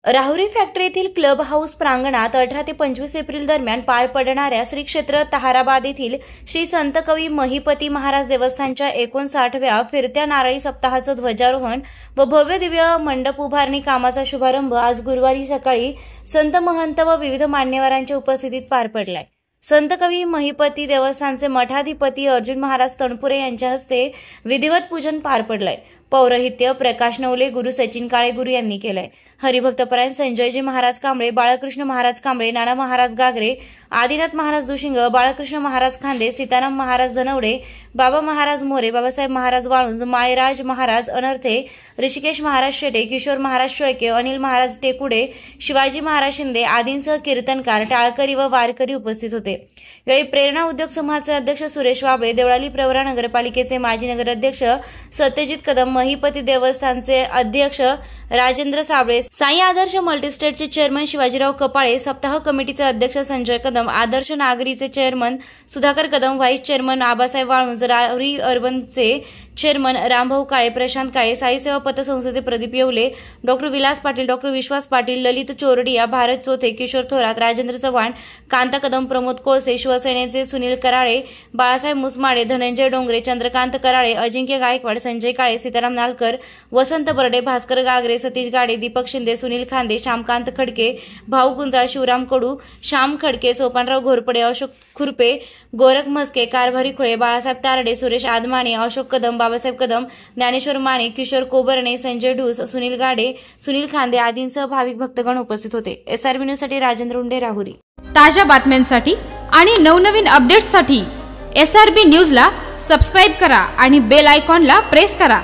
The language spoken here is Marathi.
राहुरी फॅक्टरी येथील क्लब हाऊस प्रांगणात 18 ते 25 एप्रिल दरम्यान पार पडणाऱ्या श्री क्षेत्र ताहाराबाद येथील श्री संत कवी महिपती महाराज देवस्थानच्या 59व्या फिरत्या नारळी सप्ताहाचं ध्वजारोहण व भव्य दिव्य मंडप उभारणी कामाचा शुभारंभ आज गुरुवारी सकाळी संत महंत व विविध मान्यवरांच्या उपस्थितीत पार पडलाय। संत कवी महिपती देवस्थानचे मठाधिपती अर्जुन महाराज तणपुरे यांच्या हस्ते विधिवत पूजन पार पडलंय। पौरोहित्य प्रकाश नवले, गुरु सचिन काळे गुरु यांनी केलंय। हरिभक्तपरायण संजयजी महाराज कांबळे, बाळकृष्ण महाराज कांबळे, नाना महाराज गागरे, आदिनाथ महाराज दुशिंग, बाळकृष्ण महाराज खांदे, सीताराम महाराज धनवडे, बाबा महाराज मोरे, बाबासाहेब महाराज वाळुंज, मायराज महाराज अनर्थे, ऋषिकेश महाराज शेटे, किशोर महाराज शेळके, अनिल महाराज टेकुडे, शिवाजी महाराज शिंदे आदींसह कीर्तनकार, टाळकरी व वारकरी उपस्थित होते। यावेळी प्रेरणा उद्योग समूहाचे अध्यक्ष सुरेश वाबळे, देवळाली प्रवरा नगरपालिकेचे माजी नगराध्यक्ष सत्यजित कदम, महिपती देवस्थानचे अध्यक्ष राजेंद्र साबळे, साई आदर्श मल्टीस्टेटचे चेअरमन शिवाजीराव कपाळे, सप्ताह कमिटीचे अध्यक्ष संजय कदम, आदर्श नागरीचे chairman Sudhakar Kadam, vice chairman Abasaheb Walunj, Rahuri अर्बनचे चेअरमन रामभाऊ काळे, प्रशांत काळे, साई सेवा पतसंस्थेचे प्रदीप येवले, डॉक्टर विलास पाटील, डॉक्टर विश्वास पाटील, ललित चोरडिया, भारत चोथे, किशोर थोरात, राजेंद्र चव्हाण, कांता कदम, प्रमोद कोळसे, शिवसेनेचे सुनील कराळे, बाळासाहेब मुसमाडे, धनंजय डोंगरे, चंद्रकांत कराळे, अजिंक्य गायकवाड, संजय काळे, सीताराम नालकर, वसंत बर्डे, भास्कर गागरे, सतीश गाडे, दीपक शिंदे, सुनील खांदे, श्यामकांत खडके, भाऊ गुंजाळ, शिवराम कडू, श्याम खडके, सोपानराव घोरपडे, अशोक खुरपे, गोरख म्हस्के, कारभारी खुळे, बाळासाहेब तारडे, सुरेश आदमाने, अशोक कदम, बाबासाहेब कदम, ज्ञानेश्वर माने, किशोर कोबरणे, संजय ढूस, सुनील गाडे, सुनील खांदे आदींसह भाविक भक्तगण उपस्थित होते। SRB न्यूजसाठी राजेंद्र उंडे, राहुरी। ताज्या बातम्यांसाठी आणि नवनवीन अपडेट्ससाठी SRB न्यूजला सबस्क्राइब करा आणि बेल आयकॉनला प्रेस करा।